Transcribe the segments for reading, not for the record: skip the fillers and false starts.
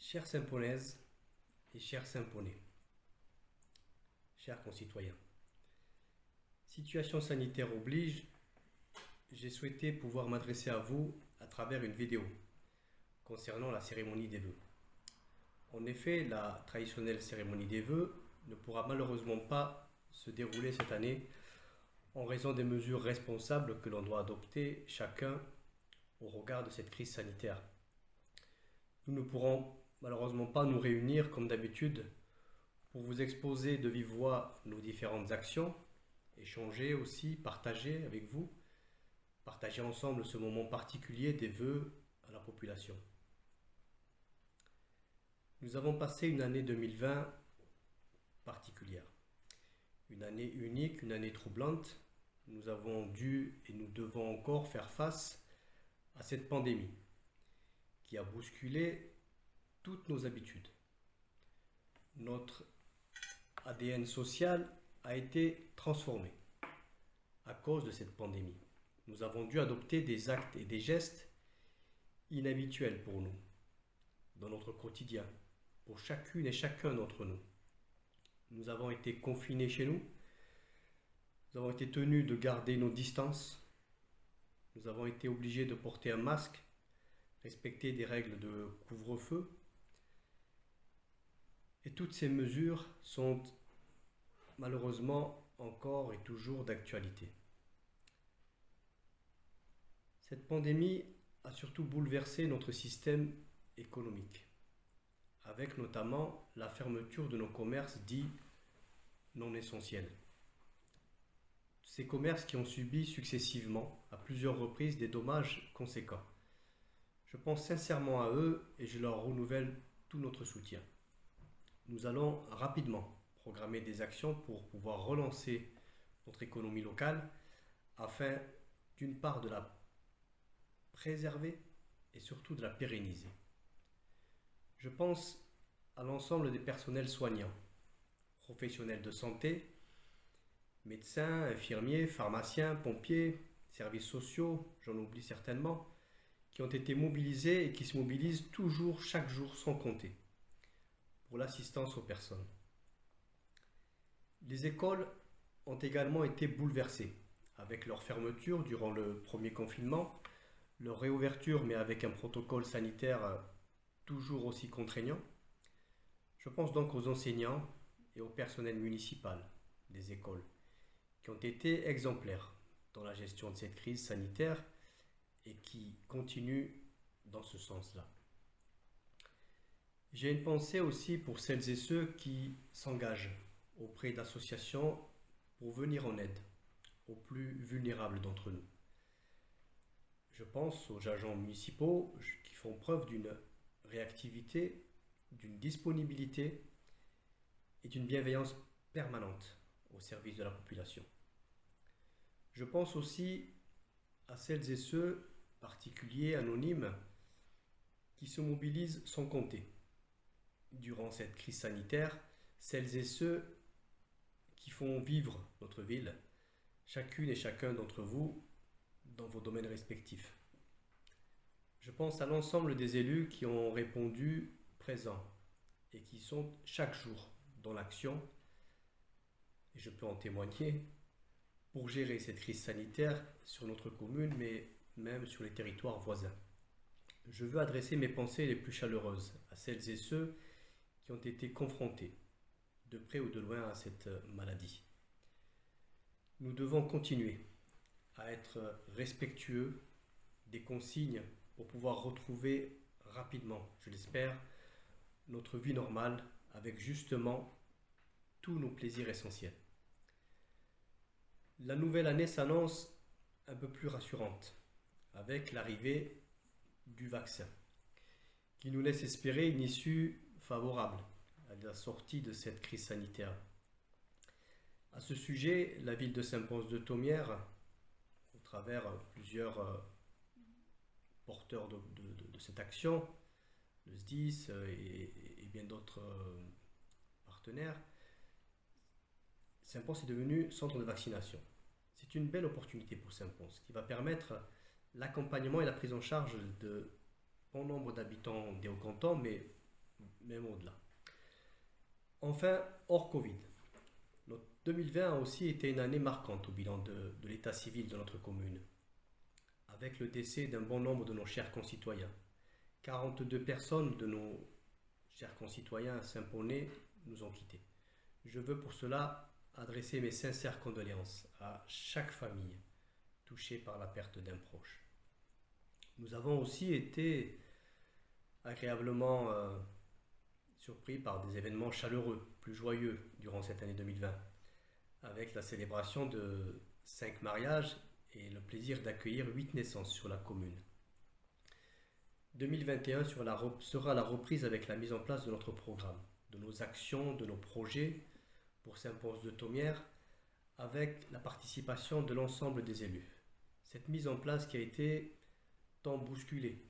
Chères Saint-Paulaises et chers Saint-Paulais, chers concitoyens, situation sanitaire oblige, j'ai souhaité pouvoir m'adresser à vous à travers une vidéo concernant la cérémonie des vœux. En effet, la traditionnelle cérémonie des vœux ne pourra malheureusement pas se dérouler cette année en raison des mesures responsables que l'on doit adopter chacun au regard de cette crise sanitaire. Nous ne pourrons malheureusement pas nous réunir comme d'habitude pour vous exposer de vive voix nos différentes actions, échanger aussi, partager avec vous, partager ensemble ce moment particulier des vœux à la population. Nous avons passé une année 2020 particulière, une année unique, une année troublante. Nous avons dû et nous devons encore faire face à cette pandémie qui a bousculé toutes nos habitudes. Notre ADN social a été transformé à cause de cette pandémie. Nous avons dû adopter des actes et des gestes inhabituels pour nous, dans notre quotidien, pour chacune et chacun d'entre nous. Nous avons été confinés chez nous, nous avons été tenus de garder nos distances, nous avons été obligés de porter un masque, respecter des règles de couvre-feu. Et toutes ces mesures sont malheureusement encore et toujours d'actualité. Cette pandémie a surtout bouleversé notre système économique, avec notamment la fermeture de nos commerces dits non essentiels. Ces commerces qui ont subi successivement, à plusieurs reprises, des dommages conséquents. Je pense sincèrement à eux et je leur renouvelle tout notre soutien. Nous allons rapidement programmer des actions pour pouvoir relancer notre économie locale afin d'une part de la préserver et surtout de la pérenniser. Je pense à l'ensemble des personnels soignants, professionnels de santé, médecins, infirmiers, pharmaciens, pompiers, services sociaux, j'en oublie certainement, qui ont été mobilisés et qui se mobilisent toujours, chaque jour, sans compter, pour l'assistance aux personnes. Les écoles ont également été bouleversées, avec leur fermeture durant le premier confinement, leur réouverture mais avec un protocole sanitaire toujours aussi contraignant. Je pense donc aux enseignants et au personnel municipal des écoles, qui ont été exemplaires dans la gestion de cette crise sanitaire et qui continuent dans ce sens-là. J'ai une pensée aussi pour celles et ceux qui s'engagent auprès d'associations pour venir en aide aux plus vulnérables d'entre nous. Je pense aux agents municipaux qui font preuve d'une réactivité, d'une disponibilité et d'une bienveillance permanente au service de la population. Je pense aussi à celles et ceux, particuliers, anonymes, qui se mobilisent sans compter durant cette crise sanitaire, celles et ceux qui font vivre notre ville, chacune et chacun d'entre vous, dans vos domaines respectifs. Je pense à l'ensemble des élus qui ont répondu présents et qui sont chaque jour dans l'action, et je peux en témoigner, pour gérer cette crise sanitaire sur notre commune, mais même sur les territoires voisins. Je veux adresser mes pensées les plus chaleureuses à celles et ceux qui ont été confrontés, de près ou de loin, à cette maladie. Nous devons continuer à être respectueux des consignes pour pouvoir retrouver rapidement, je l'espère, notre vie normale avec justement tous nos plaisirs essentiels. La nouvelle année s'annonce un peu plus rassurante avec l'arrivée du vaccin qui nous laisse espérer une issue favorable à la sortie de cette crise sanitaire. À ce sujet, la ville de Saint-Pons-de-Thomières, au travers plusieurs porteurs de cette action, le SDIS et bien d'autres partenaires, Saint-Pons est devenu centre de vaccination. C'est une belle opportunité pour Saint-Pons qui va permettre l'accompagnement et la prise en charge de bon nombre d'habitants des Hauts-Cantons, mais même au-delà. Enfin, hors Covid, notre 2020 a aussi été une année marquante au bilan de l'état civil de notre commune, avec le décès d'un bon nombre de nos chers concitoyens. 42 personnes de nos chers concitoyens saint-paulnais nous ont quittés. Je veux pour cela adresser mes sincères condoléances à chaque famille touchée par la perte d'un proche. Nous avons aussi été agréablement surpris par des événements chaleureux, plus joyeux durant cette année 2020, avec la célébration de 5 mariages et le plaisir d'accueillir 8 naissances sur la commune. 2021 sera la reprise avec la mise en place de notre programme, de nos actions, de nos projets pour Saint-Pons-de-Thomières, avec la participation de l'ensemble des élus. Cette mise en place qui a été tant bousculée,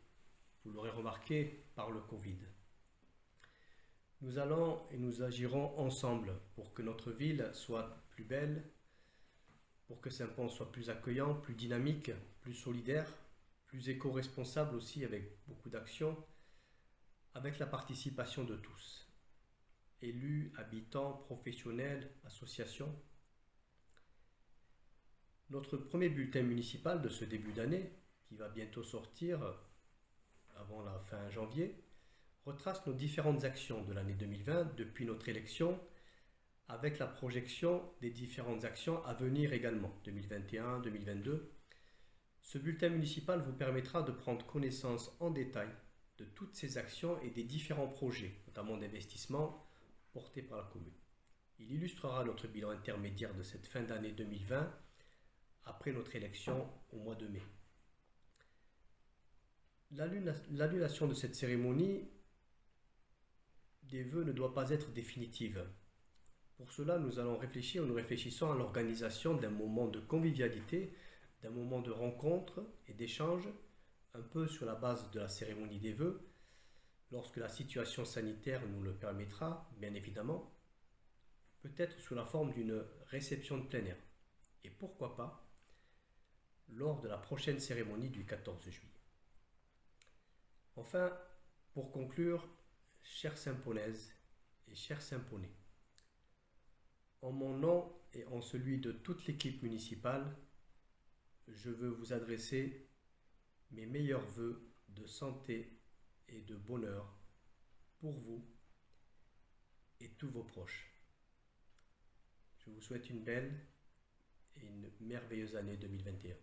vous l'aurez remarqué, par le Covid. Nous allons et nous agirons ensemble pour que notre ville soit plus belle, pour que Saint-Pons soit plus accueillant, plus dynamique, plus solidaire, plus éco-responsable aussi, avec beaucoup d'actions, avec la participation de tous, élus, habitants, professionnels, associations. Notre premier bulletin municipal de ce début d'année, qui va bientôt sortir avant la fin janvier, retrace nos différentes actions de l'année 2020 depuis notre élection, avec la projection des différentes actions à venir également, 2021, 2022. Ce bulletin municipal vous permettra de prendre connaissance en détail de toutes ces actions et des différents projets, notamment d'investissement, portés par la commune. Il illustrera notre bilan intermédiaire de cette fin d'année 2020 après notre élection au mois de mai. L'annulation de cette cérémonie des vœux ne doit pas être définitive. Pour cela, nous réfléchissons à l'organisation d'un moment de convivialité, d'un moment de rencontre et d'échange, un peu sur la base de la cérémonie des vœux, lorsque la situation sanitaire nous le permettra, bien évidemment, peut-être sous la forme d'une réception de plein air. Et pourquoi pas lors de la prochaine cérémonie du 14 juillet. Enfin, pour conclure, chères Saint-Paulnaises et chers Saint-Paulnais, en mon nom et en celui de toute l'équipe municipale, je veux vous adresser mes meilleurs vœux de santé et de bonheur pour vous et tous vos proches. Je vous souhaite une belle et une merveilleuse année 2021.